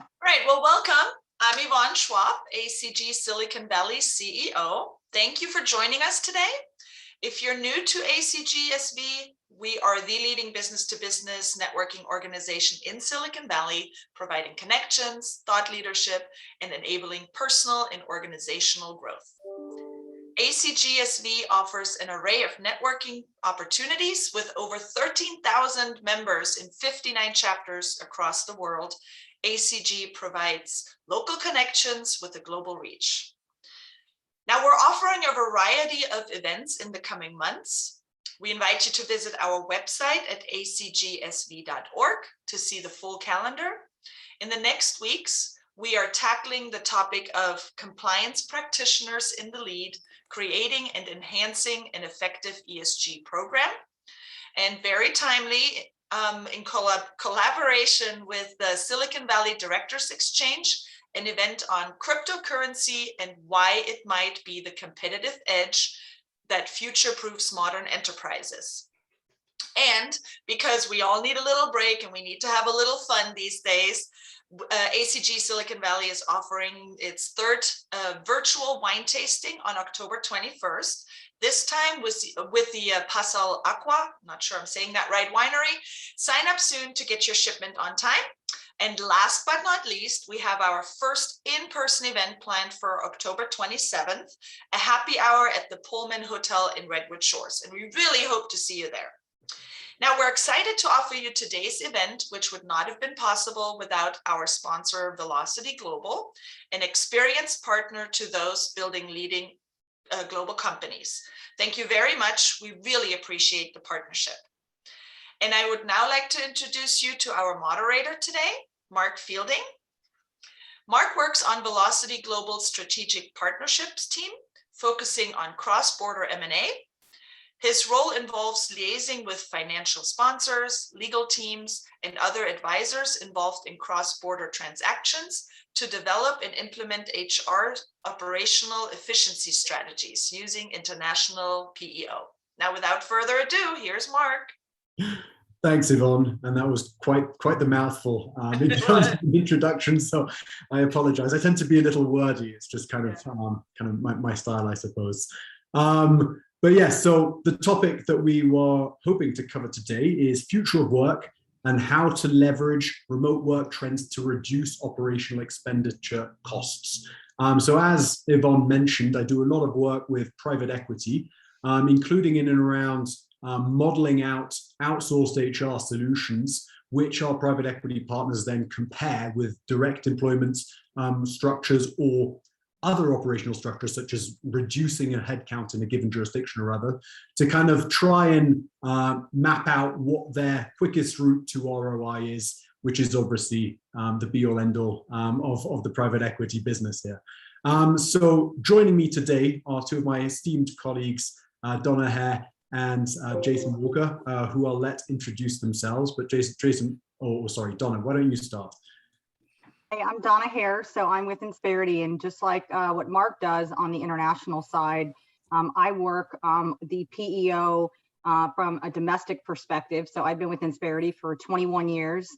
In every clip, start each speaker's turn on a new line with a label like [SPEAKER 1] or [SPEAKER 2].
[SPEAKER 1] Right, well, welcome. I'm Yvonne Schwab, ACG Silicon Valley CEO. Thank you for joining us today. If you're new to ACGSV, we are the leading business-to-business networking organization in Silicon Valley, providing connections, thought leadership, and enabling personal and organizational growth. ACGSV offers an array of networking opportunities with over 13,000 members in 59 chapters across the world. ACG provides local connections with a global reach. Now we're offering a variety of events in the coming months. We invite you to visit our website at acgsv.org to see the full calendar. In the next weeks, we are tackling the topic of compliance practitioners in the lead, creating and enhancing an effective ESG program. And very timely, in collaboration with the Silicon Valley Directors Exchange, an event on cryptocurrency and why it might be the competitive edge that future-proofs modern enterprises. And because we all need a little break and we need to have a little fun these days, ACG Silicon Valley is offering its third virtual wine tasting on October 21st. This time with the Pasal Aqua, not sure I'm saying that right, winery. Sign up soon to get your shipment on time. And last but not least, we have our first in-person event planned for October 27th, a happy hour at the Pullman Hotel in Redwood Shores. And we really hope to see you there. Now, we're excited to offer you today's event, which would not have been possible without our sponsor, Velocity Global, an experienced partner to those building leading global companies. Thank you very much. We really appreciate the partnership. And I would now like to introduce you to our moderator today, Mark Fielding. Mark works on Velocity Global's strategic partnerships team, focusing on cross-border M&A. His role involves liaising with financial sponsors, legal teams, and other advisors involved in cross-border transactions to develop and implement HR operational efficiency strategies using international PEO. Now, without further ado, here's Mark.
[SPEAKER 2] Thanks, Yvonne, and that was quite the mouthful in terms of the introduction. So I apologize. I tend to be a little wordy. It's just kind of my style, I suppose. But yes, so the topic that we were hoping to cover today is future of work and how to leverage remote work trends to reduce operational expenditure costs. So as Yvonne mentioned, I do a lot of work with private equity, including in and around modeling out outsourced HR solutions, which our private equity partners then compare with direct employment structures or other operational structures, such as reducing a headcount in a given jurisdiction or other, to kind of try and map out what their quickest route to ROI is, which is obviously the be-all end-all of the private equity business here. So joining me today are two of my esteemed colleagues, Donna Hare and Jason Walker, who I'll let introduce themselves. But Donna, why don't you start?
[SPEAKER 3] Hey, I'm Donna Hare, so I'm with Insperity, and just like what Mark does on the international side, I work the PEO from a domestic perspective. So I've been with Insperity for 21 years,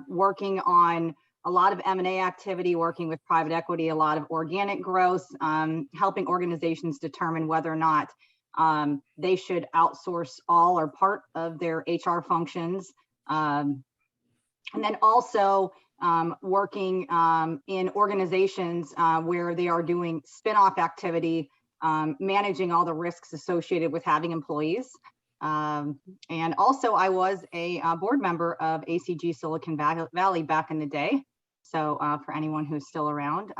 [SPEAKER 3] working on a lot of M&A activity, working with private equity, a lot of organic growth, helping organizations determine whether or not they should outsource all or part of their HR functions. And then also working in organizations where they are doing spin-off activity, managing all the risks associated with having employees. And also I was a board member of ACG Silicon Valley back in the day. So for anyone who's still around,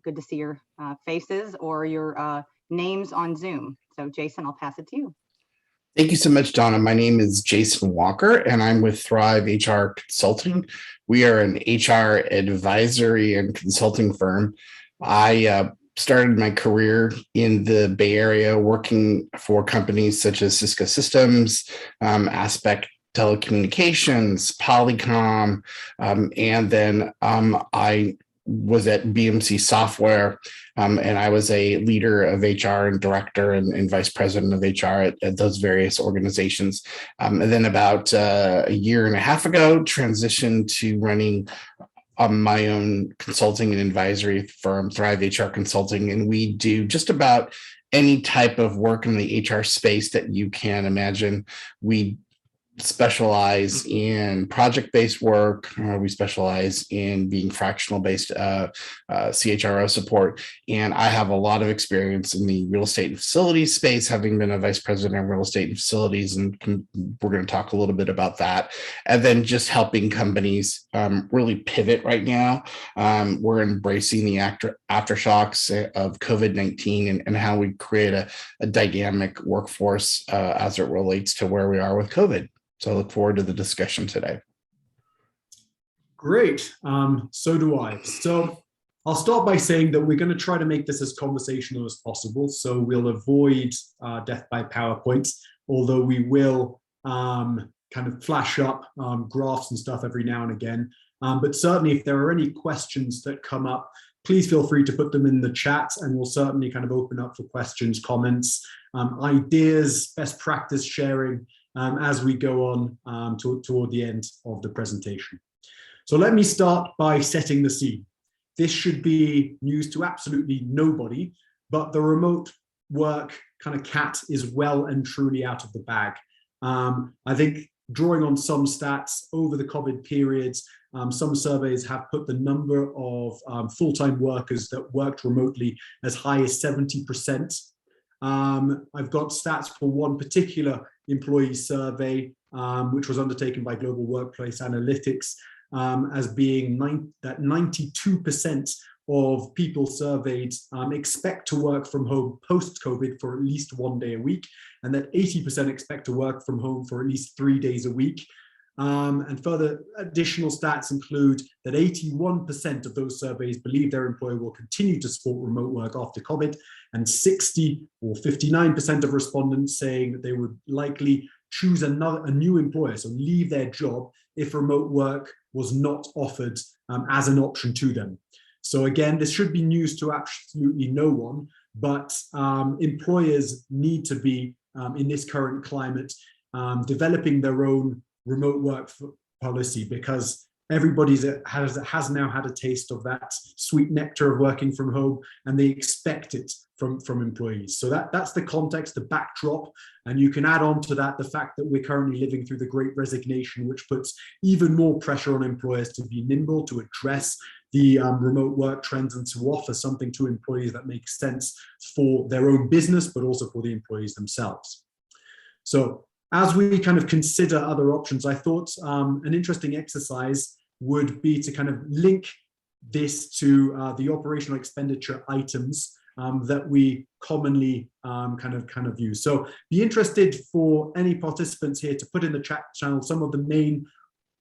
[SPEAKER 3] good to see your faces or your names on Zoom. So Jason, I'll pass it to you.
[SPEAKER 4] Thank you so much, Donna. My name is Jason Walker, and I'm with Thrive HR Consulting. We are an HR advisory and consulting firm. I started my career in the Bay Area working for companies such as Cisco Systems, Aspect Telecommunications, Polycom, and then I was at BMC Software, and I was a leader of HR and director and vice president of HR at those various organizations. And then about a year and a half ago, transitioned to running my own consulting and advisory firm, Thrive HR Consulting, and we do just about any type of work in the HR space that you can imagine. We specialize in project-based work. We specialize in being fractional-based CHRO support. And I have a lot of experience in the real estate and facilities space, having been a vice president of real estate and facilities. And we're going to talk a little bit about that. And then just helping companies really pivot right now. We're embracing the aftershocks of COVID-19 and how we create a dynamic workforce as it relates to where we are with COVID. So I look forward to the discussion today.
[SPEAKER 2] Great. So do I. So I'll start by saying that we're going to try to make this as conversational as possible. So we'll avoid death by PowerPoint, although we will kind of flash up graphs and stuff every now and again. But certainly if there are any questions that come up, please feel free to put them in the chat, and we'll certainly kind of open up for questions, comments, ideas, best practice sharing, as we go on toward the end of the presentation. So let me start by setting the scene. This should be news to absolutely nobody, but the remote work kind of cat is well and truly out of the bag. I think drawing on some stats over the COVID periods, some surveys have put the number of full-time workers that worked remotely as high as 70%. I've got stats for one particular employee survey, which was undertaken by Global Workplace Analytics, as being that 92% of people surveyed expect to work from home post-COVID for at least 1 day a week, and that 80% expect to work from home for at least 3 days a week. And further additional stats include that 81% of those surveys believe their employer will continue to support remote work after COVID, and 60 or 59% of respondents saying that they would likely choose a new employer, so leave their job if remote work was not offered as an option to them. So again, this should be news to absolutely no one, but employers need to be, in this current climate, developing their own remote work policy, because everybody has now had a taste of that sweet nectar of working from home, and they expect it from employees. So that's the context, the backdrop, and you can add on to that the fact that we're currently living through the Great Resignation, which puts even more pressure on employers to be nimble, to address the remote work trends, and to offer something to employees that makes sense for their own business, but also for the employees themselves. So as we kind of consider other options, I thought an interesting exercise would be to kind of link this to the operational expenditure items that we commonly kind of use. So be interested for any participants here to put in the chat channel some of the main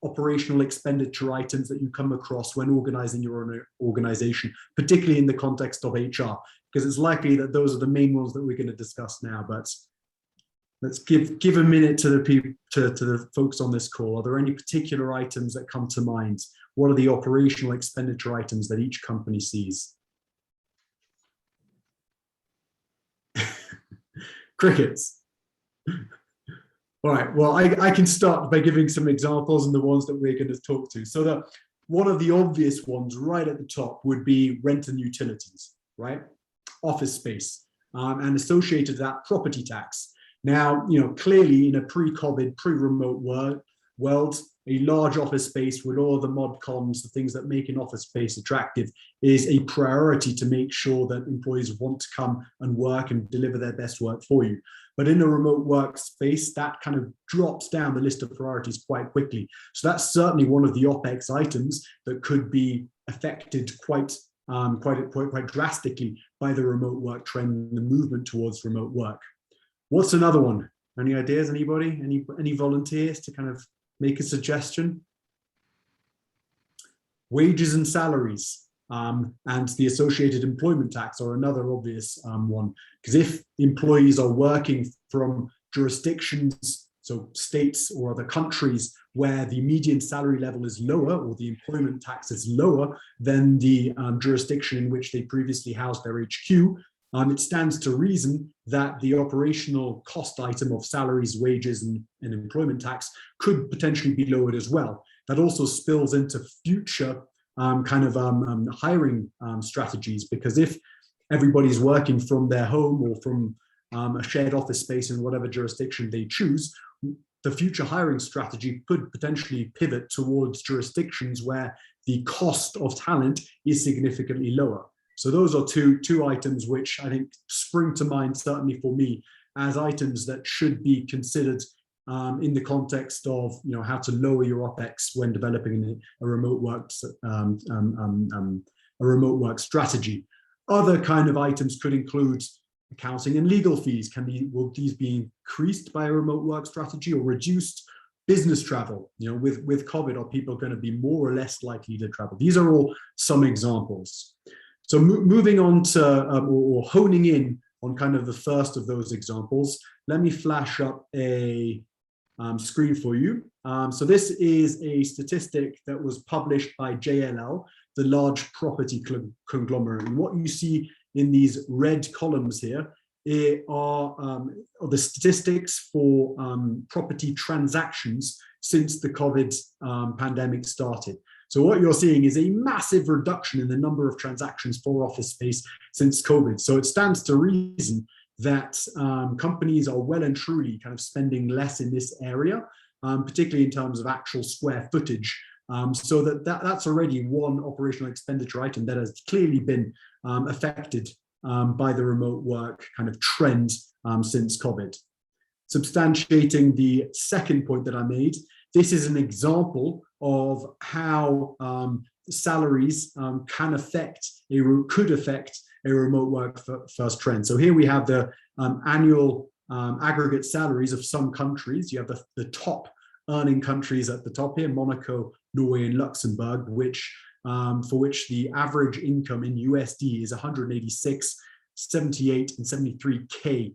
[SPEAKER 2] operational expenditure items that you come across when organizing your own organization, particularly in the context of HR, because it's likely that those are the main ones that we're going to discuss now. But let's give a minute to the people, to the folks on this call. Are there any particular items that come to mind? What are the operational expenditure items that each company sees? Crickets. All right, well, I can start by giving some examples and the ones that we're going to talk to. So one of the obvious ones right at the top would be rent and utilities, right? Office space, and associated to that property tax. Now, clearly in a pre-COVID, pre-remote world, a large office space with all the mod cons, the things that make an office space attractive, is a priority to make sure that employees want to come and work and deliver their best work for you. But in a remote workspace, that kind of drops down the list of priorities quite quickly. So that's certainly one of the OpEx items that could be affected quite drastically by the remote work trend and the movement towards remote work. What's another one? Any ideas, anybody? Any volunteers to kind of make a suggestion? Wages and salaries, and the associated employment tax are another obvious one. Because if employees are working from jurisdictions, so states or other countries, where the median salary level is lower or the employment tax is lower than the jurisdiction in which they previously housed their HQ, it stands to reason that the operational cost item of salaries, wages, and employment tax could potentially be lowered as well. That also spills into future hiring strategies, because if everybody's working from their home or from a shared office space in whatever jurisdiction they choose, the future hiring strategy could potentially pivot towards jurisdictions where the cost of talent is significantly lower. So those are two items which I think spring to mind, certainly for me, as items that should be considered in the context of how to lower your OpEx when developing a remote work strategy. Other kind of items could include accounting and legal fees. Will these be increased by a remote work strategy or reduced? Business travel, with COVID, are people going to be more or less likely to travel? These are all some examples. So moving on to or honing in on kind of the first of those examples, let me flash up a screen for you. So this is a statistic that was published by JLL, the large property conglomerate. And what you see in these red columns here are the statistics for property transactions since the COVID pandemic started. So what you're seeing is a massive reduction in the number of transactions for office space since COVID. So it stands to reason that companies are well and truly kind of spending less in this area, particularly in terms of actual square footage. So that's already one operational expenditure item that has clearly been affected by the remote work kind of trend since COVID. Substantiating the second point that I made, this is an example of how salaries could affect a remote work first trend. So here we have the annual aggregate salaries of some countries. You have the top earning countries at the top here: Monaco, Norway, and Luxembourg, for which the average income in USD is 186, 78, and 73K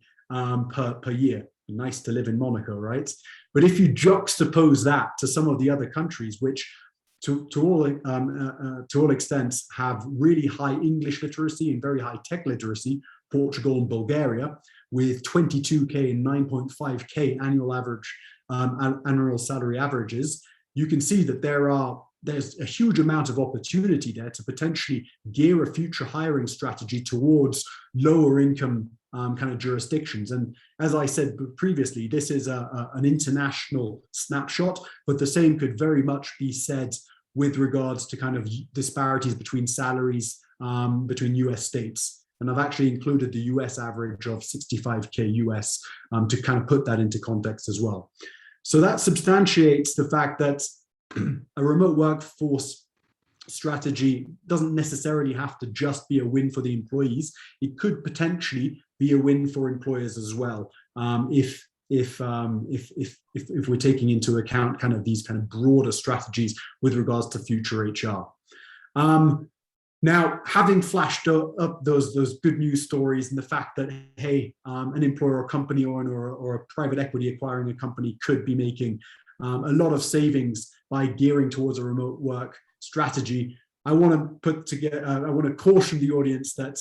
[SPEAKER 2] per year. Nice to live in Monaco, right? But if you juxtapose that to some of the other countries, which to all extents have really high English literacy and very high tech literacy, Portugal and Bulgaria, with 22K and 9.5K annual salary averages, you can see that there's a huge amount of opportunity there to potentially gear a future hiring strategy towards lower income kind of jurisdictions. And as I said previously, this is an international snapshot, but the same could very much be said with regards to kind of disparities between salaries between US states. And I've actually included the US average of 65K US to kind of put that into context as well. So that substantiates the fact that a remote workforce strategy doesn't necessarily have to just be a win for the employees. It could potentially be a win for employers as well, if we're taking into account kind of these kind of broader strategies with regards to future HR. Now, having flashed up those good news stories and the fact that, hey, an employer or company owner or a private equity acquiring a company could be making a lot of savings by gearing towards a remote work strategy, I want to caution the audience that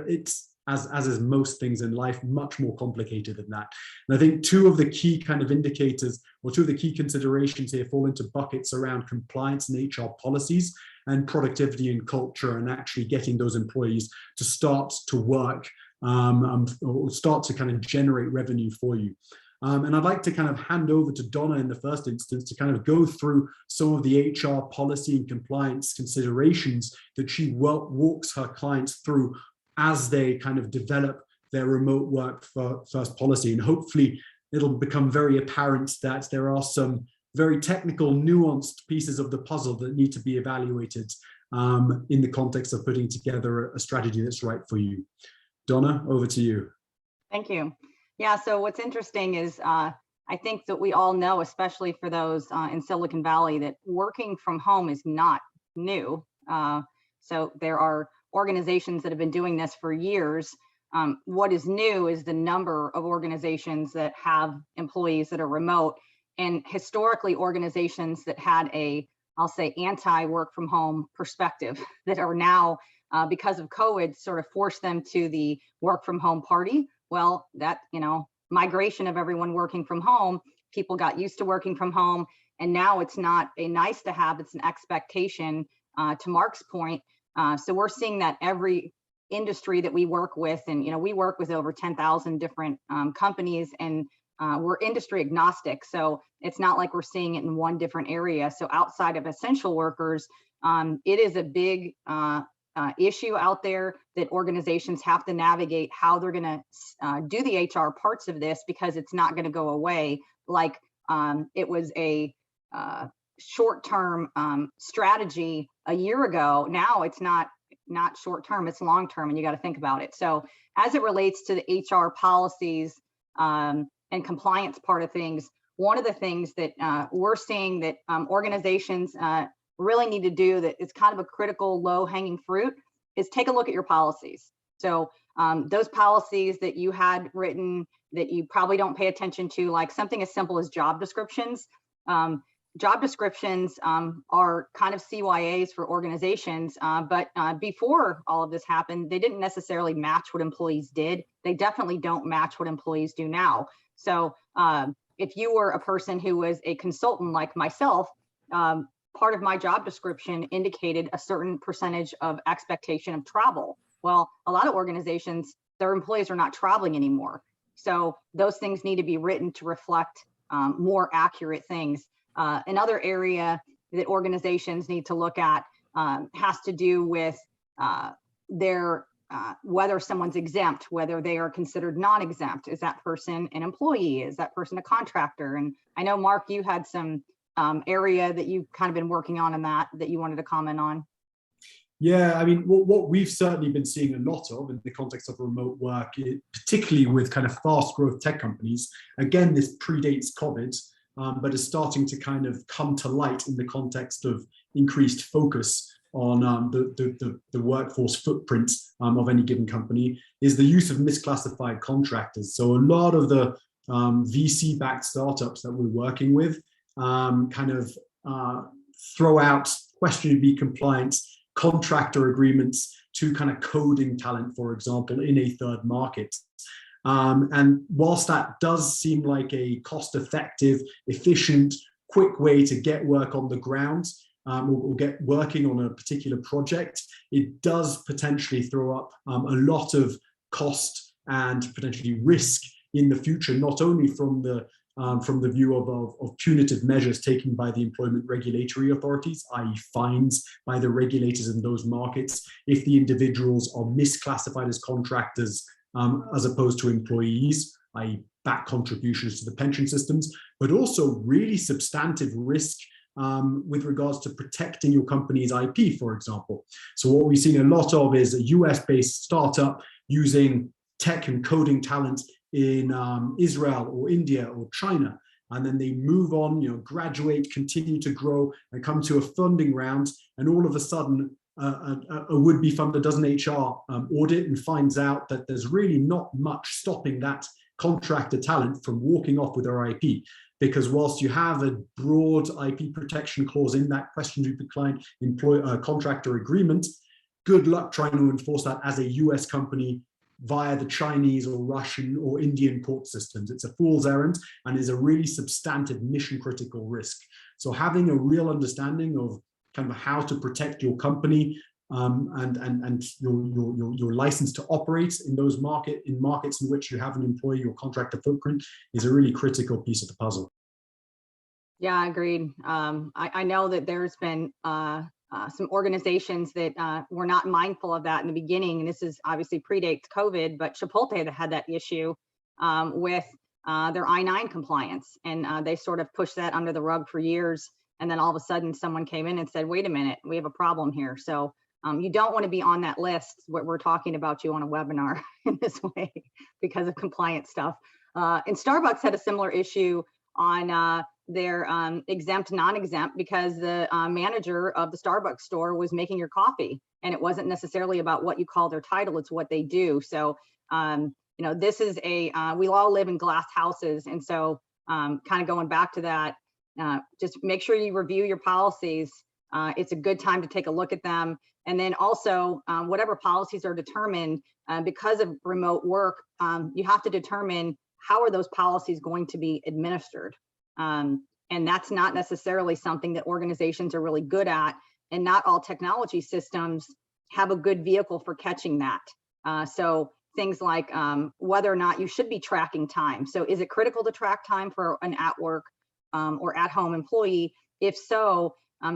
[SPEAKER 2] it's, as is most things in life, much more complicated than that. And I think two of the key kind of indicators, or two of the key considerations here, fall into buckets around compliance and HR policies and productivity and culture, and actually getting those employees to start to work or start to kind of generate revenue for you. And I'd like to kind of hand over to Donna in the first instance to kind of go through some of the HR policy and compliance considerations that she walks her clients through as they kind of develop their remote work first policy. And hopefully it'll become very apparent that there are some very technical, nuanced pieces of the puzzle that need to be evaluated in the context of putting together a strategy that's right for you. Donna, over to you.
[SPEAKER 3] Thank you. Yeah, so what's interesting is I think that we all know, especially for those in Silicon Valley, that working from home is not new. So there are organizations that have been doing this for years. What is new is the number of organizations that have employees that are remote, and historically organizations that had I'll say, anti-work from home perspective that are now, because of COVID, sort of forced them to the work from home party. Well, that, migration of everyone working from home, people got used to working from home, and now it's not a nice to have, it's an expectation to Mark's point. So we're seeing that every industry that we work with, and we work with over 10,000 different companies, and we're industry agnostic. So it's not like we're seeing it in one different area. So outside of essential workers, it is a big issue out there that organizations have to navigate how they're going to do the HR parts of this, because it's not going to go away like it was a short-term strategy a year ago. Now it's not short-term, it's long-term, and you got to think about it. So as it relates to the HR policies and compliance part of things, one of the things that we're seeing that organizations really need to do, that is kind of a critical low-hanging fruit, is take a look at your policies. So those policies that you had written that you probably don't pay attention to, like something as simple as job descriptions. Job descriptions are kind of CYAs for organizations, but before all of this happened, they didn't necessarily match what employees did. They definitely don't match what employees do now. So if you were a person who was a consultant like myself, part of my job description indicated a certain percentage of expectation of travel. Well, a lot of organizations, their employees are not traveling anymore. So those things need to be written to reflect more accurate things. Another area that organizations need to look at has to do with their whether someone's exempt, whether they are considered non-exempt. Is that person an employee? Is that person a contractor? And I know, Mark, you had some area that you've kind of been working on in that you wanted to comment on.
[SPEAKER 2] Yeah, I mean, what we've certainly been seeing a lot of in the context of remote work, particularly with kind of fast growth tech companies, again, this predates COVID, but is starting to kind of come to light in the context of increased focus on the workforce footprint of any given company, is the use of misclassified contractors. So a lot of the VC-backed startups that we're working with kind of throw out questionably compliant contractor agreements to kind of coding talent, for example, in a third market. And whilst that does seem like a cost-effective, efficient, quick way to get work on the ground or get working on a particular project, it does potentially throw up a lot of cost and potentially risk in the future, not only from the view of punitive measures taken by the employment regulatory authorities, i.e. fines by the regulators in those markets, if the individuals are misclassified as contractors as opposed to employees, i.e. back contributions to the pension systems, but also really substantive risk with regards to protecting your company's IP, for example. So what we've seen a lot of is a US-based startup using tech and coding talent in Israel or India or China, and then they move on, graduate, continue to grow, and come to a funding round, and all of a sudden a would-be funder does an HR audit and finds out that there's really not much stopping that contractor talent from walking off with their IP, because whilst you have a broad IP protection clause in that questionably declined contractor agreement, good luck trying to enforce that as a US company via the Chinese or Russian or Indian court systems. It's a fool's errand and is a really substantive mission critical risk. So having a real understanding of kind of how to protect your company and your license to operate in those markets in which you have an employee or contractor footprint is a really critical piece of the puzzle.
[SPEAKER 3] Yeah, agreed. I know that there's been some organizations that were not mindful of that in the beginning, and this is obviously predates COVID, but Chipotle that had that issue with their I-9 compliance, and they sort of pushed that under the rug for years, and then all of a sudden someone came in and said, wait a minute, we have a problem here. So you don't want to be on that list. We're talking about you on a webinar in this way because of compliance stuff. And Starbucks had a similar issue on their exempt, non-exempt, because the manager of the Starbucks store was making your coffee, and it wasn't necessarily about what you call their title, it's what they do. So, this is we all live in glass houses. And so kind of going back to that, just make sure you review your policies. It's a good time to take a look at them. And then also whatever policies are determined because of remote work, you have to determine how are those policies going to be administered. And that's not necessarily something that organizations are really good at, and not all technology systems have a good vehicle for catching that. So things like whether or not you should be tracking time. So is it critical to track time for an at work or at home employee? If so,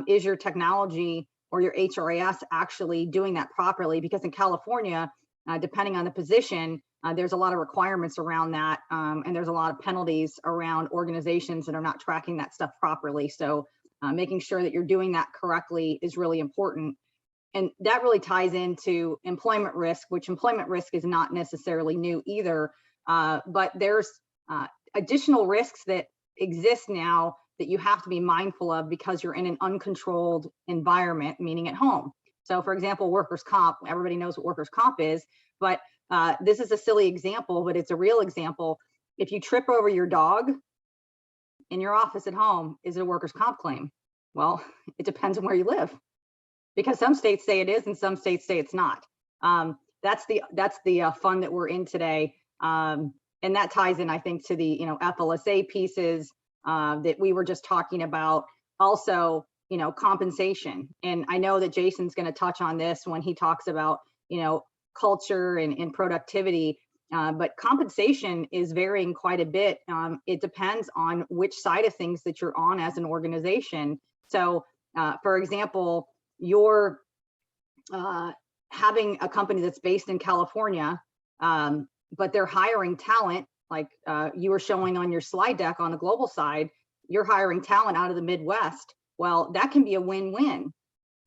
[SPEAKER 3] is your technology or your HRIS actually doing that properly? Because in California, depending on the position, there's a lot of requirements around that. And there's a lot of penalties around organizations that are not tracking that stuff properly. So making sure that you're doing that correctly is really important. And that really ties into employment risk, which employment risk is not necessarily new either. But there's additional risks that exist now that you have to be mindful of because you're in an uncontrolled environment, meaning at home. So for example, workers' comp, everybody knows what workers' comp is, but this is a silly example, but it's a real example. If you trip over your dog in your office at home, is it a workers' comp claim? Well, it depends on where you live, because some states say it is and some states say it's not. That's the fun that we're in today. And that ties in, I think, to the FLSA pieces that we were just talking about. Also, compensation. And I know that Jason's going to touch on this when he talks about, culture and productivity. But compensation is varying quite a bit. It depends on which side of things that you're on as an organization. So, for example, you're having a company that's based in California, but they're hiring talent, like you were showing on your slide deck on the global side, you're hiring talent out of the Midwest. Well, that can be a win-win,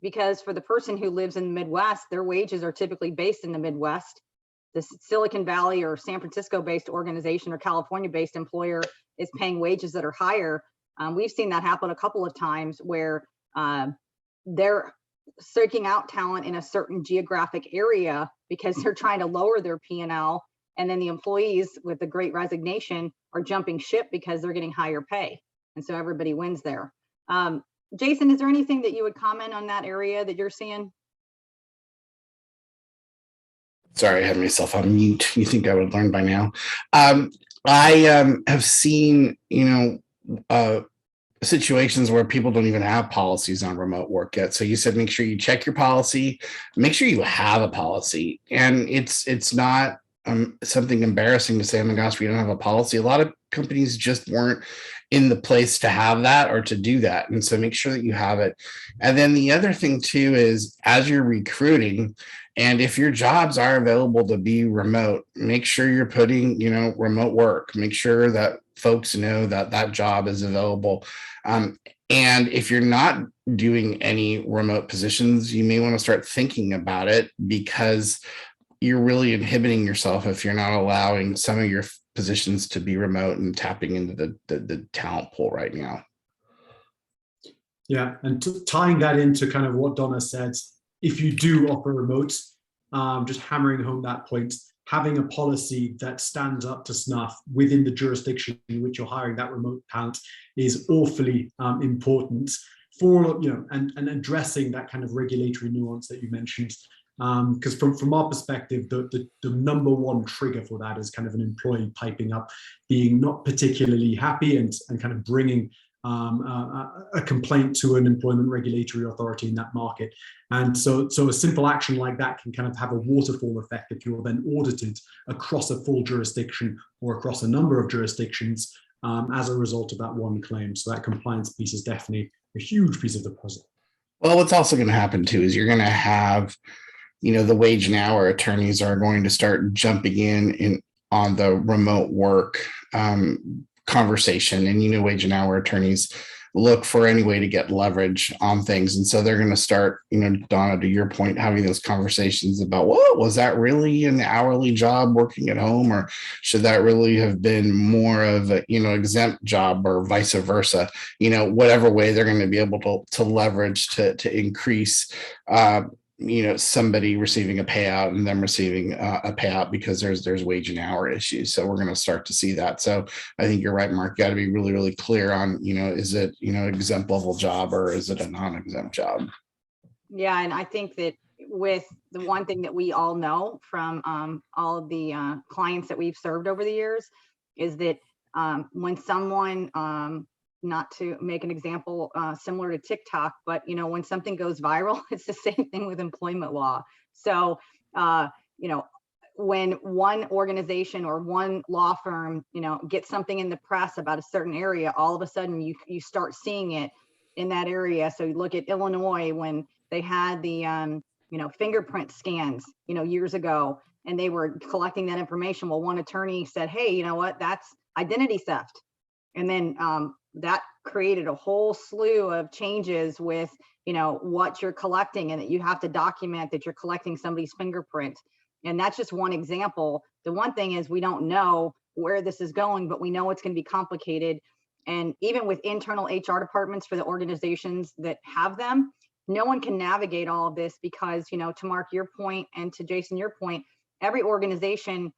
[SPEAKER 3] because for the person who lives in the Midwest, their wages are typically based in the Midwest. The Silicon Valley or San Francisco-based organization or California-based employer is paying wages that are higher. We've seen that happen a couple of times where they're seeking out talent in a certain geographic area because they're trying to lower their P&L, and then the employees with the Great Resignation are jumping ship because they're getting higher pay, and so everybody wins there. Jason, is there anything that you would comment on that area that you're seeing?
[SPEAKER 4] Sorry, I had myself on mute. You think I would learn by now? I have seen, situations where people don't even have policies on remote work yet. So you said make sure you check your policy, make sure you have a policy, and it's not something embarrassing to say, oh my gosh, we don't have a policy. A lot of companies just weren't in the place to have that or to do that, and so make sure that you have it. And then the other thing too is, as you're recruiting, and if your jobs are available to be remote, make sure you're putting, remote work. Make sure that folks know that that job is available. And if you're not doing any remote positions, you may want to start thinking about it, because you're really inhibiting yourself if you're not allowing some of your positions to be remote and tapping into the talent pool right now.
[SPEAKER 2] Yeah, and tying that into kind of what Donna said, if you do offer remote, just hammering home that point, having a policy that stands up to snuff within the jurisdiction in which you're hiring that remote talent is awfully important for, and addressing that kind of regulatory nuance that you mentioned. Because from our perspective, the number one trigger for that is kind of an employee piping up, being not particularly happy and kind of bringing a complaint to an employment regulatory authority in that market. And so a simple action like that can kind of have a waterfall effect if you're then audited across a full jurisdiction or across a number of jurisdictions as a result of that one claim. So that compliance piece is definitely a huge piece of the puzzle.
[SPEAKER 4] Well, what's also going to happen too is you're going to have, the wage and hour attorneys are going to start jumping in on the remote work conversation. And, wage and hour attorneys look for any way to get leverage on things. And so they're going to start, Donna, to your point, having those conversations about, well, was that really an hourly job working at home, or should that really have been more of a, exempt job, or vice versa, whatever way they're going to be able to leverage to increase, somebody receiving a payout and them receiving a payout because there's wage and hour issues. So we're going to start to see that. So I think you're right, Mark. You got to be really, really clear on, is it, exempt level job or is it a non-exempt job?
[SPEAKER 3] Yeah. And I think that with the one thing that we all know from all of the clients that we've served over the years is that when someone not to make an example similar to TikTok, but when something goes viral, it's the same thing with employment law. So when one organization or one law firm gets something in the press about a certain area, all of a sudden you start seeing it in that area. So you look at Illinois when they had the fingerprint scans years ago, and they were collecting that information. Well, one attorney said, hey, you know what, that's identity theft. And then that created a whole slew of changes with what you're collecting, and that you have to document that you're collecting somebody's fingerprint. And that's just one example. The one thing is, we don't know where this is going, but we know it's going to be complicated. And even with internal HR departments for the organizations that have them, no one can navigate all of this because, to Mark, your point, and to Jason, your point, every organization,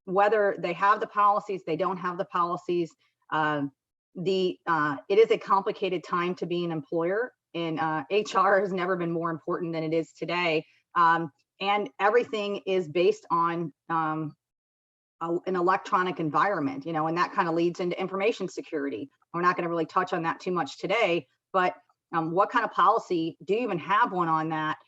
[SPEAKER 3] whether they have the policies, they don't have the policies, it is a complicated time to be an employer, and HR has never been more important than it is today. And everything is based on an electronic environment, and that kind of leads into information security. We're not going to really touch on that too much today, but what kind of policy, do you even have one on that?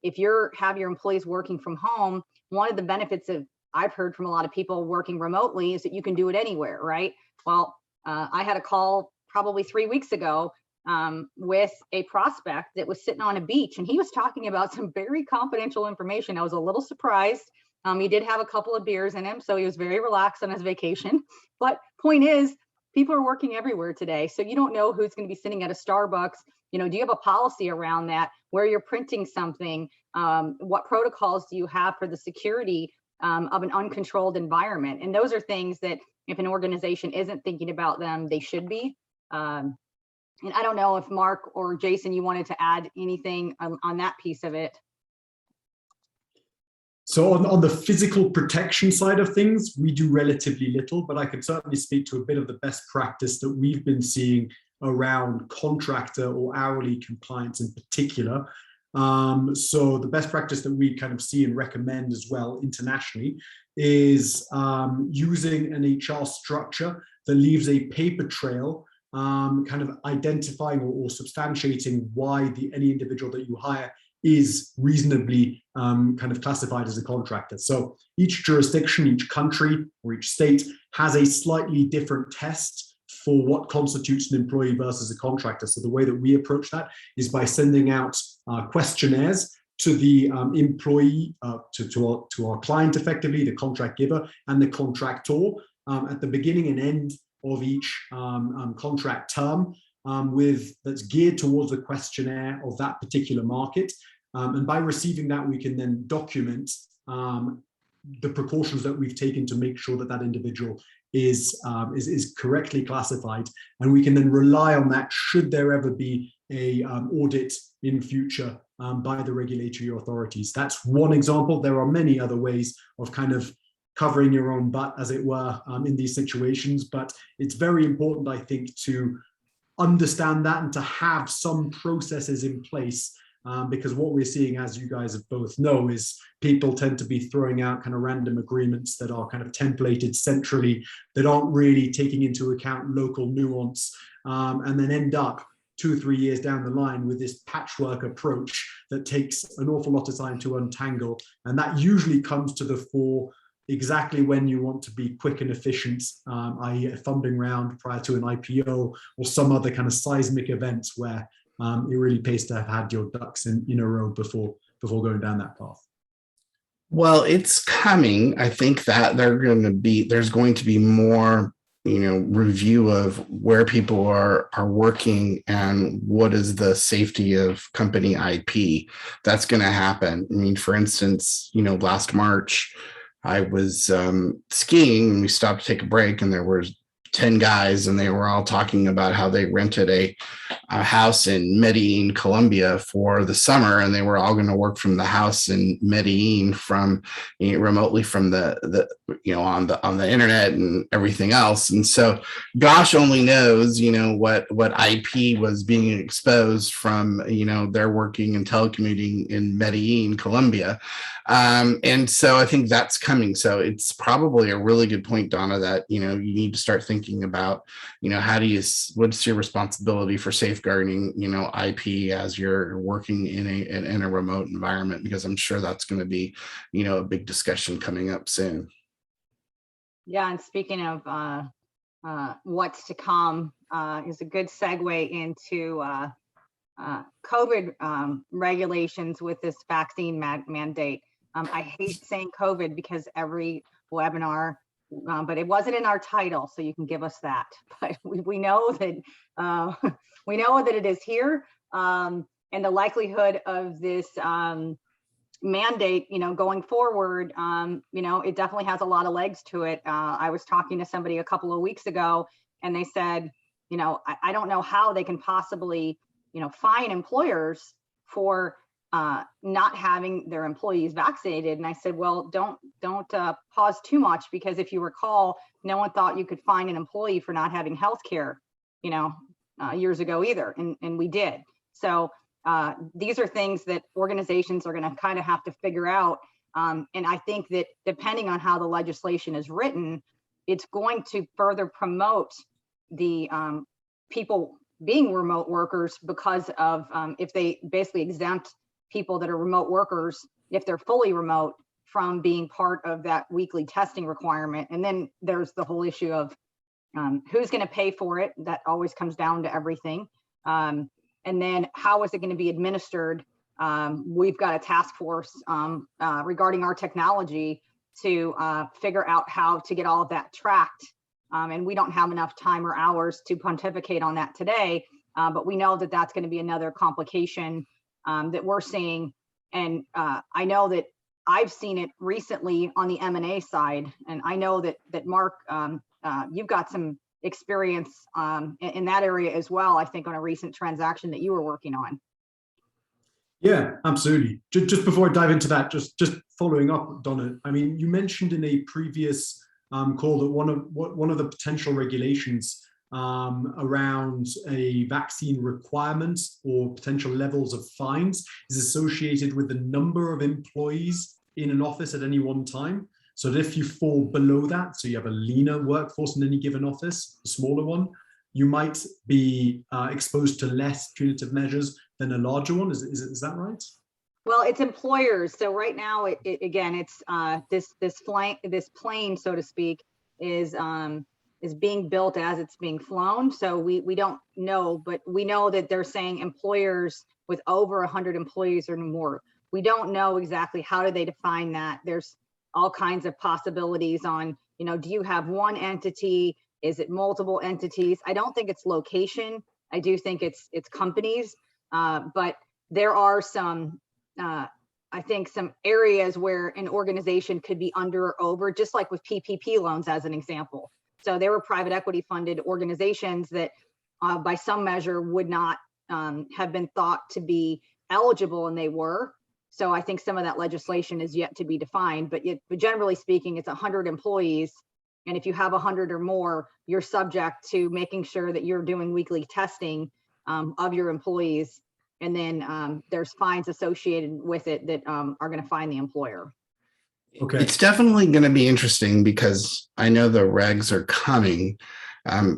[SPEAKER 3] If have your employees working from home, one of the benefits of, I've heard from a lot of people working remotely, is that you can do it anywhere, right? Well, I had a call probably 3 weeks ago with a prospect that was sitting on a beach, and he was talking about some very confidential information. I was a little surprised. He did have a couple of beers in him, so he was very relaxed on his vacation. But point is, people are working everywhere today, so you don't know who's going to be sitting at a Starbucks. Do you have a policy around that, where you're printing something? What protocols do you have for the security of an uncontrolled environment? And those are things that, if an organization isn't thinking about them, they should be. And I don't know if Mark or Jason, you wanted to add anything on that piece of it.
[SPEAKER 2] So on the physical protection side of things, we do relatively little, but I can certainly speak to a bit of the best practice that we've been seeing around contractor or hourly compliance in particular. So the best practice that we kind of see and recommend as well internationally is using an HR structure that leaves a paper trail, kind of identifying or substantiating why any individual that you hire is reasonably kind of classified as a contractor. So each jurisdiction, each country, or each state has a slightly different test for what constitutes an employee versus a contractor. So the way that we approach that is by sending out questionnaires to the employee, to our client, effectively, the contract giver and the contractor, at the beginning and end of each contract term, that's geared towards a questionnaire of that particular market. And by receiving that, we can then document the precautions that we've taken to make sure that that individual is correctly classified, and we can then rely on that should there ever be a audit in future by the regulatory authorities. That's one example. There are many other ways of kind of covering your own butt, as it were, in these situations, but it's very important, I think, to understand that and to have some processes in place. Because what we're seeing, as you guys both know, is people tend to be throwing out kind of random agreements that are kind of templated centrally, that aren't really taking into account local nuance, and then end up 2 or 3 years down the line with this patchwork approach that takes an awful lot of time to untangle. And that usually comes to the fore exactly when you want to be quick and efficient, i.e. a funding round prior to an IPO or some other kind of seismic events where it really pays to have had your ducks in a row before going down that path.
[SPEAKER 4] Well, it's coming. I think that there's going to be more, review of where people are working and what is the safety of company IP. That's going to happen. I mean, for instance, last March, I was skiing and we stopped to take a break, and there was 10 guys, and they were all talking about how they rented a house in Medellin, Colombia for the summer, and they were all going to work from the house in Medellin from remotely from the on the internet and everything else. And so gosh only knows what IP was being exposed from they're working and telecommuting in Medellin, Colombia. And so I think that's coming. So it's probably a really good point, Donna, that you need to start thinking thinking about, what's your responsibility for safeguarding, IP as you're working in a remote environment, because I'm sure that's going to be, a big discussion coming up soon.
[SPEAKER 3] Yeah, and speaking of what's to come, is a good segue into COVID regulations with this vaccine mandate. I hate saying COVID because every webinar, but it wasn't in our title, so you can give us that. But we know that we know that it is here, and the likelihood of this mandate, going forward, it definitely has a lot of legs to it. I was talking to somebody a couple of weeks ago, and they said, I don't know how they can possibly, fine employers for not having their employees vaccinated. And I said, well, don't pause too much, because if you recall, no one thought you could fine an employee for not having health care, years ago either, and we did. So these are things that organizations are going to kind of have to figure out. And I think that depending on how the legislation is written, it's going to further promote the people being remote workers, because of if they basically exempt people that are remote workers, if they're fully remote, from being part of that weekly testing requirement. And then there's the whole issue of who's going to pay for it. That always comes down to everything. And then how is it going to be administered? We've got a task force regarding our technology to figure out how to get all of that tracked. And we don't have enough time or hours to pontificate on that today, but we know that that's going to be another complication that we're seeing. And I know that I've seen it recently on the M&A side, and I know that Mark, you've got some experience in that area as well, I think, on a recent transaction that you were working on.
[SPEAKER 2] Yeah, absolutely. Just before I dive into that, just following up, Donna, I mean, you mentioned in a previous call that one of the potential regulations around a vaccine requirement or potential levels of fines is associated with the number of employees in an office at any one time. So that if you fall below that, so you have a leaner workforce in any given office, a smaller one, you might be exposed to less punitive measures than a larger one. Is that right?
[SPEAKER 3] Well, it's employers. So right now, again, it's this plane, so to speak, is being built as it's being flown. So we don't know, but we know that they're saying employers with over 100 employees or more. We don't know exactly how do they define that. There's all kinds of possibilities on, do you have one entity? Is it multiple entities? I don't think it's location. I do think it's companies, but there are some, I think, some areas where an organization could be under or over, just like with PPP loans as an example. So there were private equity funded organizations that by some measure would not have been thought to be eligible, and they were. So I think some of that legislation is yet to be defined, but generally speaking, it's 100 employees. And if you have 100 or more, you're subject to making sure that you're doing weekly testing of your employees. And then there's fines associated with it that are going to fine the employer.
[SPEAKER 2] Okay.
[SPEAKER 4] It's definitely going to be interesting, because I know the regs are coming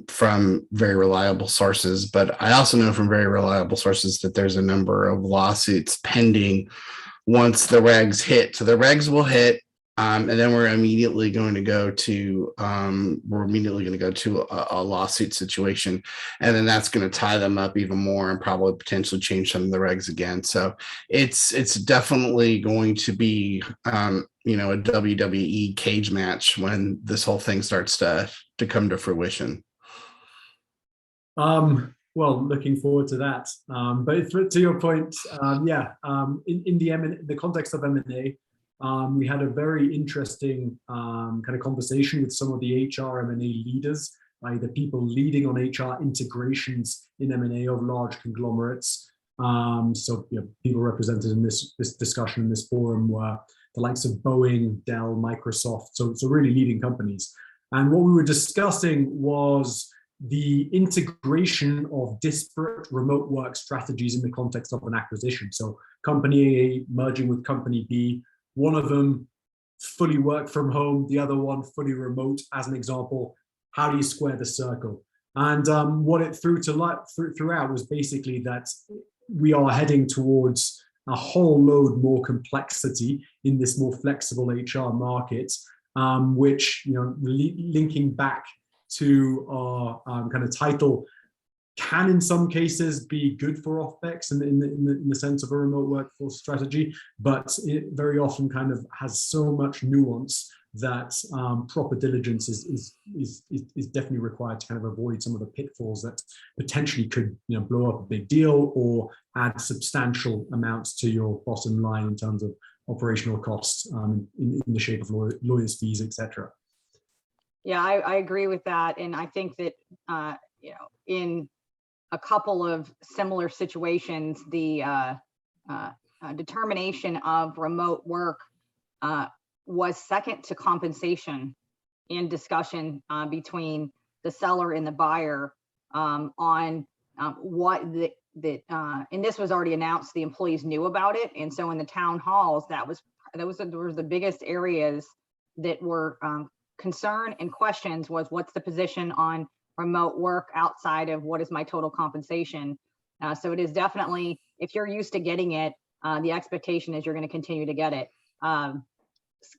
[SPEAKER 4] from very reliable sources, but I also know from very reliable sources that there's a number of lawsuits pending once the regs hit. So the regs will hit, and then we're immediately going to go to a lawsuit situation, and then that's going to tie them up even more and probably potentially change some of the regs again. So it's definitely going to be a WWE cage match when this whole thing starts to come to fruition.
[SPEAKER 2] Well, looking forward to that. But to your point, in the context of M&A, we had a very interesting kind of conversation with some of the HR M&A leaders, the people leading on HR integrations in M&A of large conglomerates. People represented in this discussion, in this forum, were the likes of Boeing, Dell, Microsoft, so really leading companies. And what we were discussing was the integration of disparate remote work strategies in the context of an acquisition. So company A merging with company B, one of them fully work from home, the other one fully remote, as an example. how do you square the circle? And what it throughout was basically that we are heading towards a whole load more complexity in this more flexible HR market, which, linking back to our kind of title, can in some cases be good for OpEx in the sense of a remote workforce strategy, but it very often kind of has so much nuance that proper diligence is definitely required to kind of avoid some of the pitfalls that potentially could blow up a big deal or add substantial amounts to your bottom line in terms of operational costs in the shape of lawyers' fees, etc.
[SPEAKER 3] Yeah, I agree with that, and I think that in a couple of similar situations, the determination of remote work was second to compensation in discussion between the seller and the buyer on what and this was already announced, the employees knew about it. And so in the town halls, those were the biggest areas that were concern and questions was, what's the position on remote work outside of what is my total compensation? So it is definitely, if you're used to getting it, the expectation is you're going to continue to get it.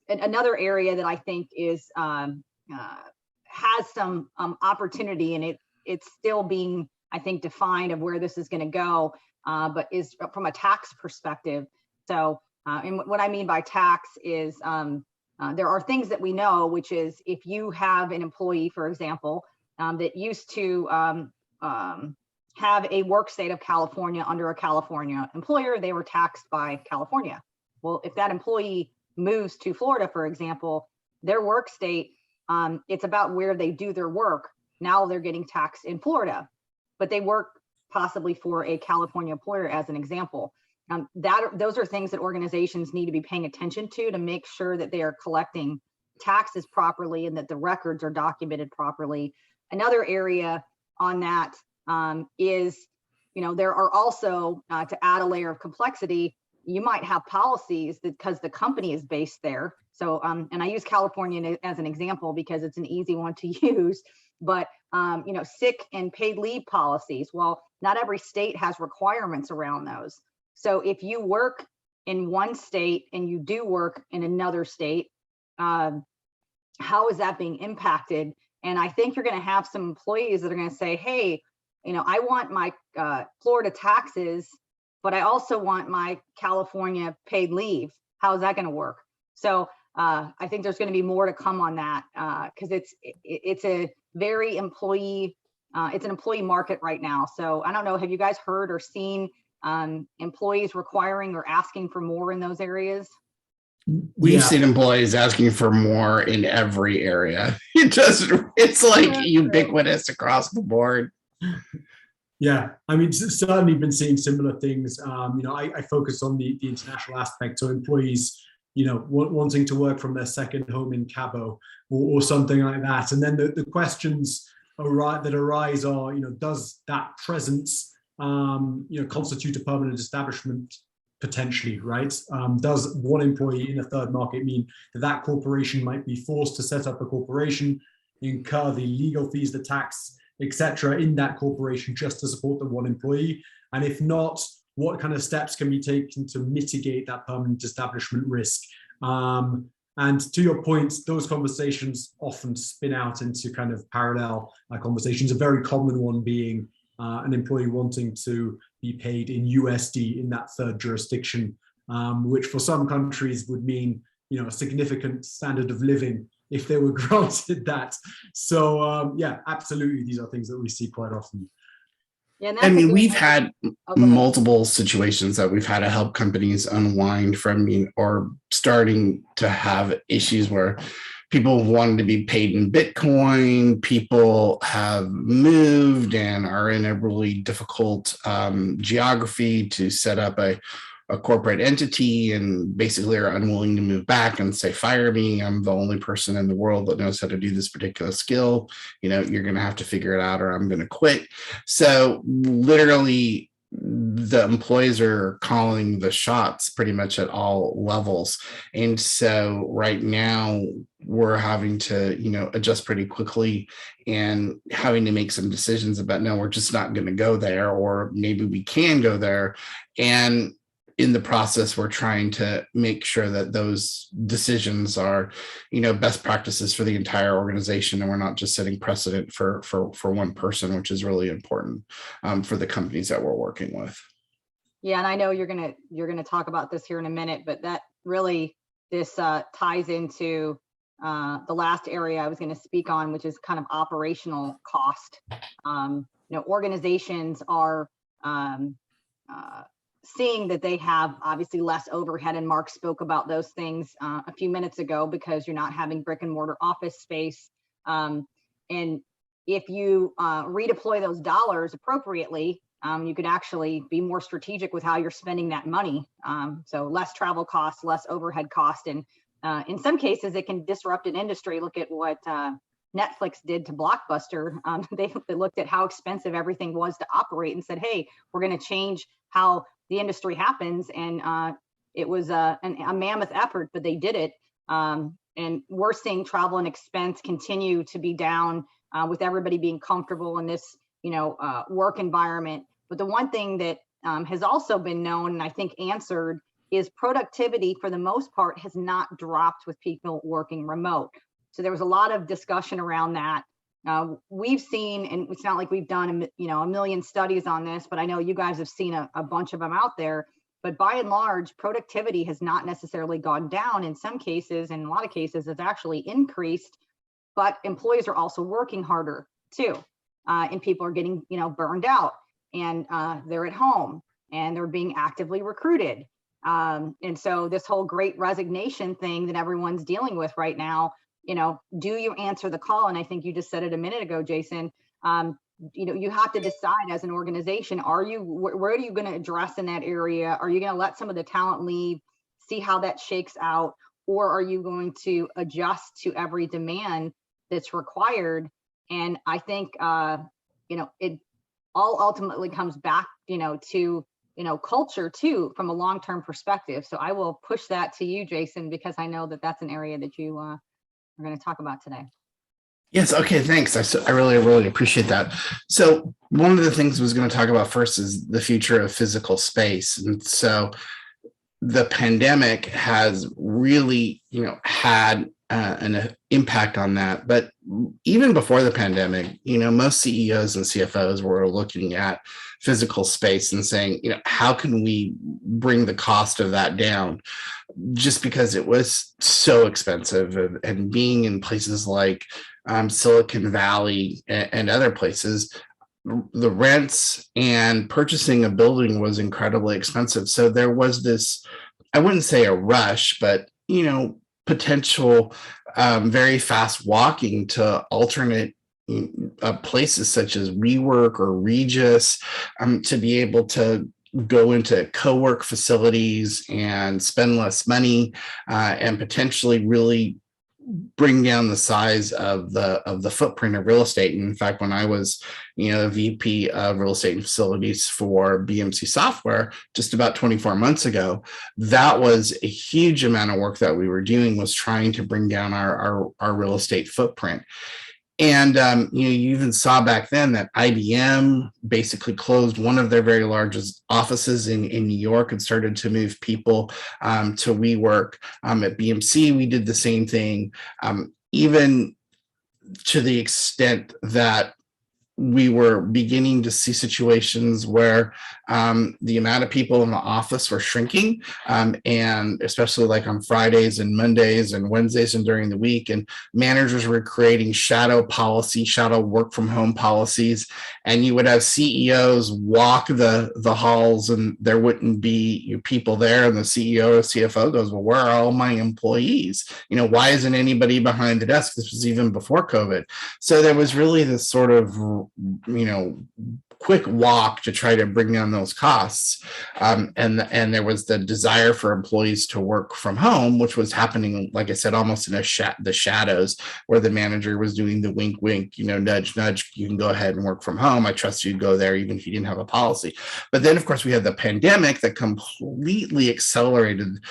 [SPEAKER 3] Another area that I think is has some opportunity, and it's still being, I think, defined of where this is going to go, but is from a tax perspective. So, and what I mean by tax is there are things that we know, which is if you have an employee, for example, that used to have a work state of California under a California employer, they were taxed by California. Well, if that employee moves to Florida, for example, their work state, it's about where they do their work. Now they're getting taxed in Florida, but they work possibly for a California employer, as an example. Those are things that organizations need to be paying attention to make sure that they are collecting taxes properly and that the records are documented properly. Another area on that is, there are also, to add a layer of complexity, you might have policies that, because the company is based there. So, and I use California as an example because it's an easy one to use, but, sick and paid leave policies. Well, not every state has requirements around those. So if you work in one state and you do work in another state, how is that being impacted? And I think you're going to have some employees that are going to say, hey, I want my Florida taxes, but I also want my California paid leave. How is that going to work? So I think there's going to be more to come on that because it's a very employee, it's an employee market right now. So I don't know, have you guys heard or seen employees requiring or asking for more in those areas?
[SPEAKER 4] We've seen employees asking for more in every area. It's like ubiquitous across the board.
[SPEAKER 2] Yeah, I mean, certainly been seeing similar things. I focus on the international aspect. So employees, wanting to work from their second home in Cabo or something like that. And then the questions that arise are, does that presence, constitute a permanent establishment potentially, right? Does one employee in a third market mean that corporation might be forced to set up a corporation, incur the legal fees, the tax, etc., in that corporation just to support the one employee? And if not, what kind of steps can be taken to mitigate that permanent establishment risk? And to your point, those conversations often spin out into kind of parallel conversations. A very common one being an employee wanting to be paid in USD in that third jurisdiction, which for some countries would mean, a significant standard of living if they were granted that. So yeah, absolutely, these are things that we see quite often.
[SPEAKER 3] Yeah,
[SPEAKER 4] I mean, we've had multiple situations that we've had to help companies unwind from, or starting to have issues where people wanted to be paid in Bitcoin. People have moved and are in a really difficult geography to set up a corporate entity, and basically are unwilling to move back and say, fire me, I'm the only person in the world that knows how to do this particular skill. You're going to have to figure it out or I'm going to quit. So literally the employees are calling the shots pretty much at all levels. And so right now we're having to, adjust pretty quickly and having to make some decisions about, no, we're just not going to go there, or maybe we can go there. And in the process, we're trying to make sure that those decisions are, best practices for the entire organization, and we're not just setting precedent for one person, which is really important for the companies that we're working with.
[SPEAKER 3] Yeah, and I know you're gonna talk about this here in a minute, but that really ties into the last area I was going to speak on, which is kind of operational cost. Organizations are seeing that they have obviously less overhead, and Mark spoke about those things a few minutes ago, because you're not having brick and mortar office space. And if you redeploy those dollars appropriately, you could actually be more strategic with how you're spending that money. So less travel costs, less overhead cost, and in some cases it can disrupt an industry. Look at what Netflix did to Blockbuster. They looked at how expensive everything was to operate and said, hey, we're going to change how the industry happens. And it was a mammoth effort, but they did it. And we're seeing travel and expense continue to be down with everybody being comfortable in this, work environment. But the one thing that has also been known, and I think answered, is productivity for the most part has not dropped with people working remote. So there was a lot of discussion around that. We've seen, and it's not like we've done a million studies on this, but I know you guys have seen a bunch of them out there. But by and large, productivity has not necessarily gone down. In some cases, in a lot of cases, it's actually increased. But employees are also working harder too, and people are getting burned out, and they're at home and they're being actively recruited. And so this whole great resignation thing that everyone's dealing with right now, do you answer the call? And I think you just said it a minute ago, Jason. You have to decide as an organization, where are you going to address in that area? Are you going to let some of the talent leave, see how that shakes out? Or are you going to adjust to every demand that's required? And I think, it all ultimately comes back, to culture too, from a long-term perspective. So I will push that to you, Jason, because I know that that's an area that you are going to talk about today.
[SPEAKER 4] Yes. Okay. Thanks. I really, really appreciate that. So one of the things I was going to talk about first is the future of physical space. And so the pandemic has really, had an impact on that. But even before the pandemic, most CEOs and CFOs were looking at physical space and saying, how can we bring the cost of that down? Just because it was so expensive, and being in places like Silicon Valley and other places, the rents and purchasing a building was incredibly expensive. So there was this, I wouldn't say a rush, but, potential very fast walking to alternate places such as WeWork or Regis, to be able to go into co-work facilities and spend less money, and potentially really bring down the size of the footprint of real estate. And in fact, when I was, a VP of real estate and facilities for BMC Software just about 24 months ago, that was a huge amount of work that we were doing, was trying to bring down our real estate footprint. And you even saw back then that IBM basically closed one of their very largest offices in New York and started to move people to WeWork. At BMC, we did the same thing, even to the extent that we were beginning to see situations where the amount of people in the office were shrinking, and especially like on Fridays and Mondays and Wednesdays and during the week, and managers were creating shadow work from home policies, and you would have CEOs walk the halls and there wouldn't be people there, and the CEO or CFO goes, well, where are all my employees? Why isn't anybody behind the desk? This was even before COVID. So there was really this sort of quick walk to try to bring down those costs. And there was the desire for employees to work from home, which was happening, like I said, almost in the shadows, where the manager was doing the wink, wink, nudge, nudge, you can go ahead and work from home. I trust you to go there, even if you didn't have a policy. But then, of course, we had the pandemic that completely accelerated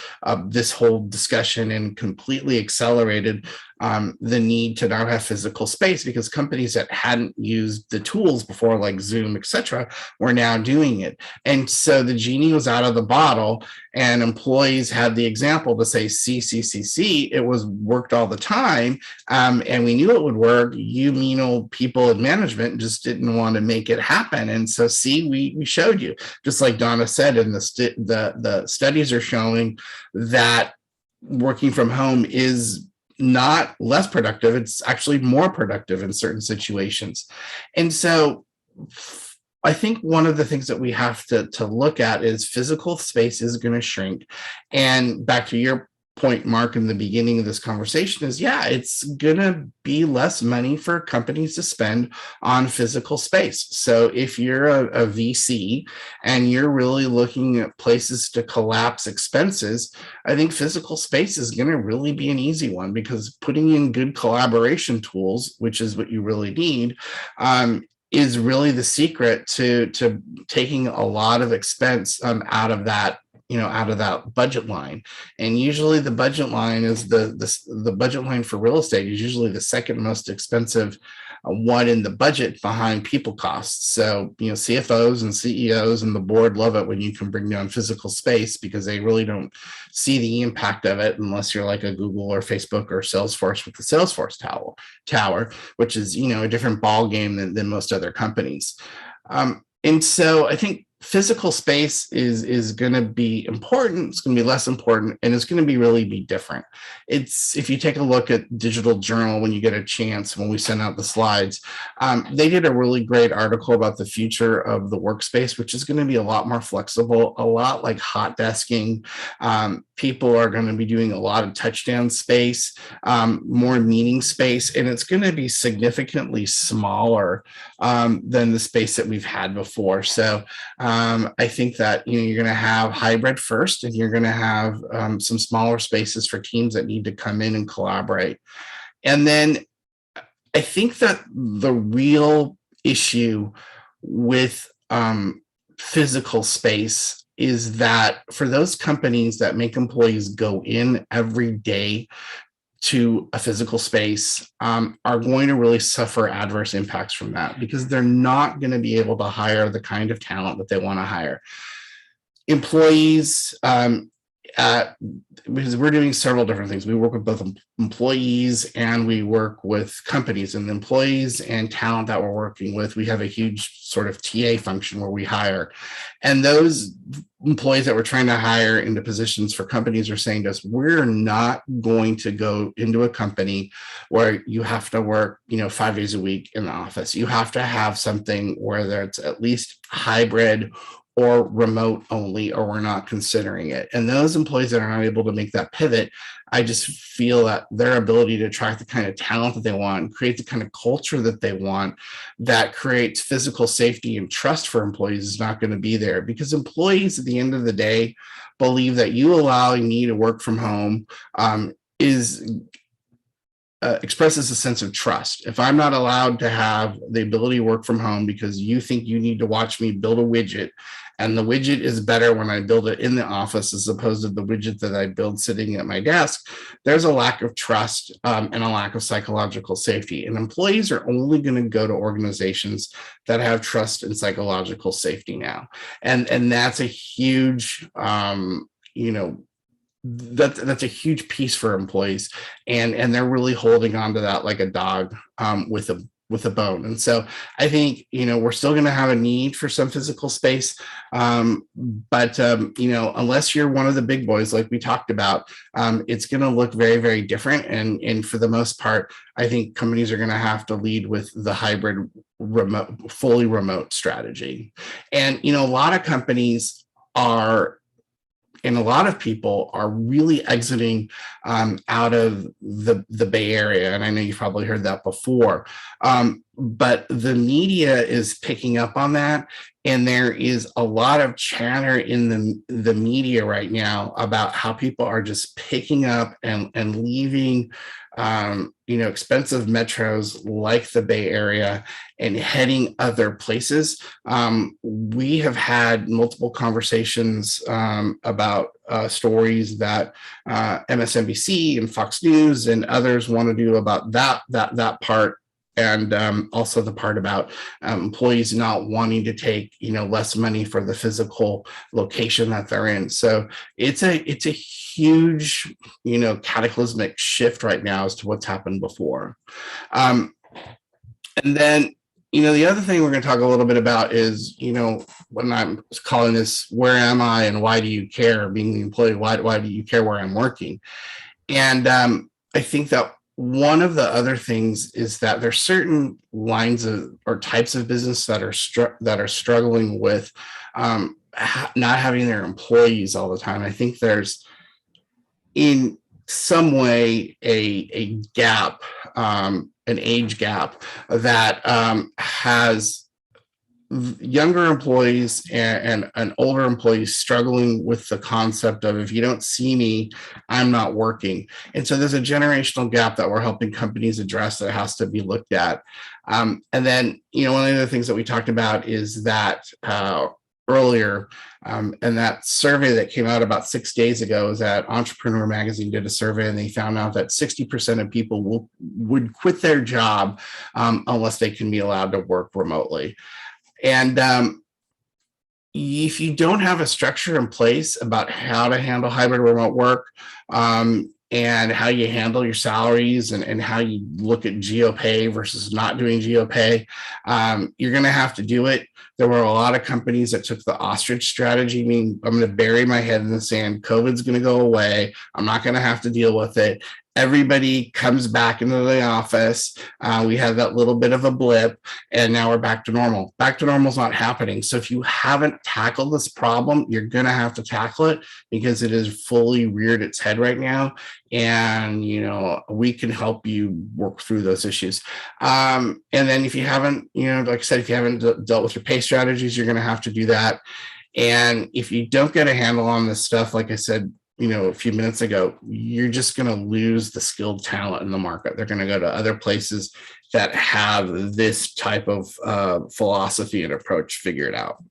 [SPEAKER 4] this whole discussion and completely accelerated the need to now have physical space, because companies that hadn't used the tools before, like Zoom, etc., were now doing it. And so the genie was out of the bottle, and employees had the example to say, see, it was worked all the time, and we knew it would work. You mean old people in management just didn't want to make it happen. And so, see, we showed you, just like Donna said, and the studies are showing that working from home is not less productive, it's actually more productive in certain situations. And so I think one of the things that we have to look at is physical space is going to shrink. And back to your point, Mark, in the beginning of this conversation is, yeah, it's going to be less money for companies to spend on physical space. So if you're a VC and you're really looking at places to collapse expenses, I think physical space is going to really be an easy one, because putting in good collaboration tools, which is what you really need, is really the secret to taking a lot of expense out of that budget line. And usually the budget line is the budget line for real estate is usually the second most expensive one in the budget behind people costs. So, CFOs and CEOs and the board love it when you can bring down physical space, because they really don't see the impact of it unless you're like a Google or Facebook or Salesforce with the Salesforce tower, which is, a different ball game than most other companies. And so I think physical space is going to be important. It's going to be less important, and it's going to really be different. If you take a look at Digital Journal when you get a chance, when we send out the slides, they did a really great article about the future of the workspace, which is going to be a lot more flexible, a lot like hot desking. People are going to be doing a lot of touchdown space, more meeting space, and it's going to be significantly smaller than the space that we've had before. So I think that you're going to have hybrid first, and you're going to have some smaller spaces for teams that need to come in and collaborate. And then I think that the real issue with physical space is that for those companies that make employees go in every day to a physical space, are going to really suffer adverse impacts from that, because they're not going to be able to hire the kind of talent that they want to hire. Employees, because we're doing several different things. We work with both employees and we work with companies, and the employees and talent that we're working with, we have a huge sort of TA function where we hire. And those employees that we're trying to hire into positions for companies are saying to us, we're not going to go into a company where you have to work, 5 days a week in the office. You have to have something where there's at least hybrid or remote only, or we're not considering it. And those employees that are not able to make that pivot, I just feel that their ability to attract the kind of talent that they want, create the kind of culture that they want, that creates physical safety and trust for employees, is not going to be there, because employees at the end of the day believe that you allowing me to work from home expresses a sense of trust. If I'm not allowed to have the ability to work from home because you think you need to watch me build a widget, and the widget is better when I build it in the office as opposed to the widget that I build sitting at my desk, there's a lack of trust and a lack of psychological safety. And employees are only going to go to organizations that have trust and psychological safety now. And that's a huge, that's a huge piece for employees, and they're really holding on to that like a dog with a bone. And so I think we're still going to have a need for some physical space, but unless you're one of the big boys like we talked about, it's going to look very, very different. And for the most part, I think companies are going to have to lead with the hybrid fully remote strategy. And a lot of companies and a lot of people are really exiting out of the Bay Area. And I know you've probably heard that before. but the media is picking up on that. And there is a lot of chatter in the media right now about how people are just picking up and leaving, expensive metros like the Bay Area and heading other places. We have had multiple conversations about stories that MSNBC and Fox News and others want to do about that part. And also the part about employees not wanting to take, less money for the physical location that they're in. So it's a huge, cataclysmic shift right now as to what's happened before. And then, the other thing we're going to talk a little bit about is, when I'm calling this, where am I and why do you care? Being the employee, why do you care where I'm working? And I think that one of the other things is that there's certain lines of or types of business that are struggling with not having their employees all the time. I think there's in some way a gap, an age gap that has younger employees and older employees struggling with the concept of, if you don't see me, I'm not working. And so there's a generational gap that we're helping companies address that has to be looked at. And then, one of the things that we talked about is that earlier, and that survey that came out about 6 days ago is that Entrepreneur Magazine did a survey, and they found out that 60% of people would quit their job unless they can be allowed to work remotely. And if you don't have a structure in place about how to handle hybrid remote work and how you handle your salaries and how you look at GeoPay versus not doing GeoPay, you're going to have to do it. There were a lot of companies that took the ostrich strategy, meaning I'm going to bury my head in the sand. COVID's going to go away. I'm not going to have to deal with it. Everybody comes back into the office. We had that little bit of a blip, and now we're back to normal. Back to normal is not happening. So if you haven't tackled this problem, you're going to have to tackle it because it has fully reared its head right now. And, we can help you work through those issues. And then if you haven't, like I said, if you haven't dealt with your pay strategies, you're going to have to do that. And if you don't get a handle on this stuff, like I said, a few minutes ago, you're just going to lose the skilled talent in the market. They're going to go to other places that have this type of philosophy and approach figured out.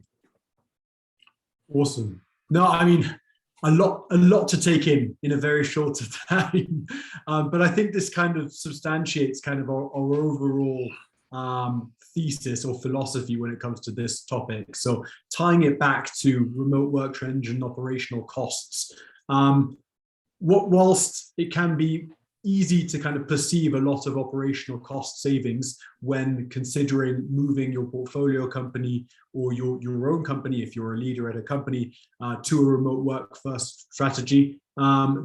[SPEAKER 2] Awesome. No, I mean, a lot to take in a very short time. But I think this kind of substantiates kind of our overall thesis or philosophy when it comes to this topic. So tying it back to remote work trends and operational costs, whilst it can be easy to kind of perceive a lot of operational cost savings when considering moving your portfolio company or your own company, if you're a leader at a company, to a remote work first strategy,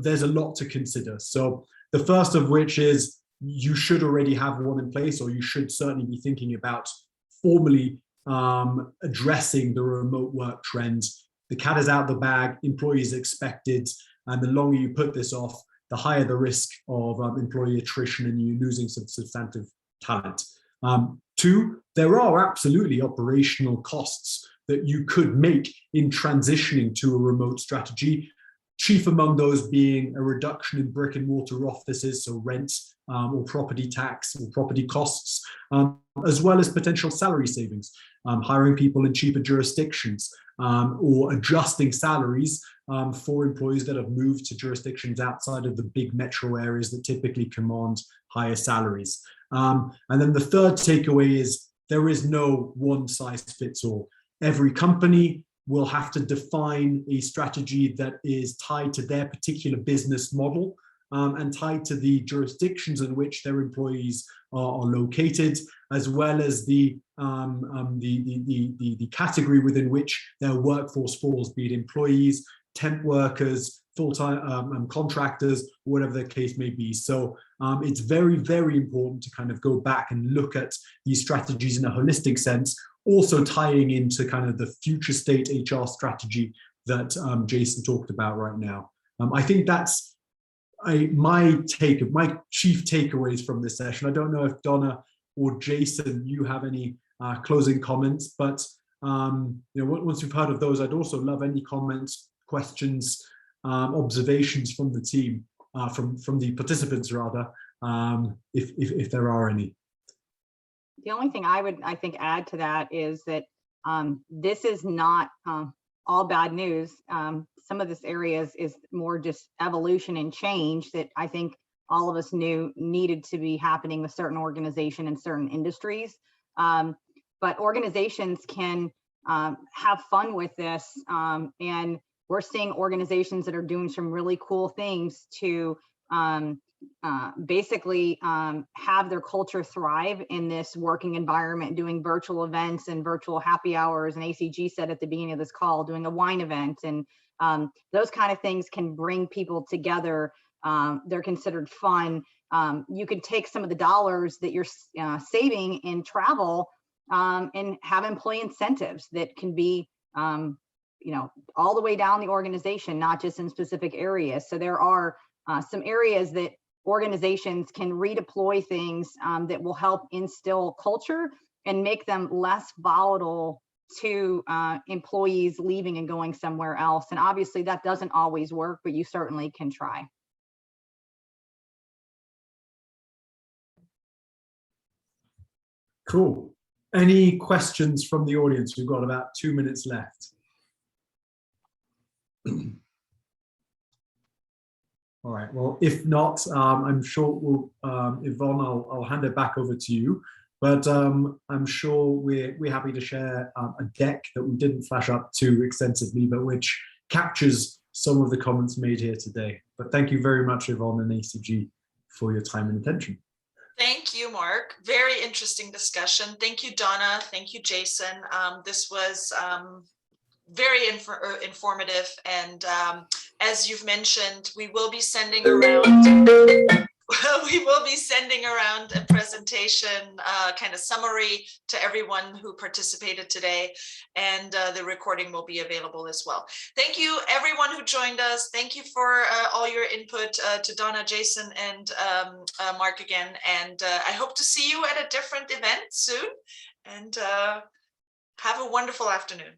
[SPEAKER 2] there's a lot to consider. So the first of which is you should already have one in place, or you should certainly be thinking about formally addressing the remote work trends. The cat is out the bag, employees expected, and the longer you put this off, the higher the risk of employee attrition and you losing some substantive talent. Two, there are absolutely operational costs that you could make in transitioning to a remote strategy, chief among those being a reduction in brick and mortar offices, so rent or property tax or property costs, as well as potential salary savings, hiring people in cheaper jurisdictions, or adjusting salaries for employees that have moved to jurisdictions outside of the big metro areas that typically command higher salaries. And then the third takeaway is there is no one size fits all. Every company will have to define a strategy that is tied to their particular business model and tied to the jurisdictions in which their employees are located, as well as the category within which their workforce falls, be it employees, temp workers, full-time contractors, whatever the case may be. So it's very, very important to kind of go back and look at these strategies in a holistic sense, also tying into kind of the future state HR strategy that Jason talked about right now. I think that's my chief takeaways from this session. I don't know if Donna or Jason, you have any closing comments. But once you've heard of those, I'd also love any comments, questions, observations from the team, from the participants rather, if there are any.
[SPEAKER 3] The only thing I think add to that is that this is not all bad news. Some of this areas is more just evolution and change that I think all of us knew needed to be happening with certain organizations and certain industries. But organizations can have fun with this. And we're seeing organizations that are doing some really cool things to basically have their culture thrive in this working environment, doing virtual events and virtual happy hours. And ACG said at the beginning of this call, doing a wine event, and those kind of things can bring people together. They're considered fun. You can take some of the dollars that you're saving in travel and have employee incentives that can be all the way down the organization, not just in specific areas. So there are some areas that organizations can redeploy things that will help instill culture and make them less volatile to employees leaving and going somewhere else. And obviously that doesn't always work, but you certainly can try.
[SPEAKER 2] Cool. Any questions from the audience? We've got about 2 minutes left. All right, well, if not, I'm sure we'll, Yvonne, I'll hand it back over to you, but I'm sure we're happy to share a deck that we didn't flash up too extensively, but which captures some of the comments made here today. But thank you very much, Yvonne and ACG, for your time and attention.
[SPEAKER 1] Thank you, Mark. Very interesting discussion. Thank you, Donna. Thank you, Jason. This was very informative, and as you've mentioned, we will be sending around a presentation kind of summary to everyone who participated today, and the recording will be available as well. Thank you everyone who joined us. Thank you for all your input, to Donna, Jason, and Mark again, and I hope to see you at a different event soon, and have a wonderful afternoon.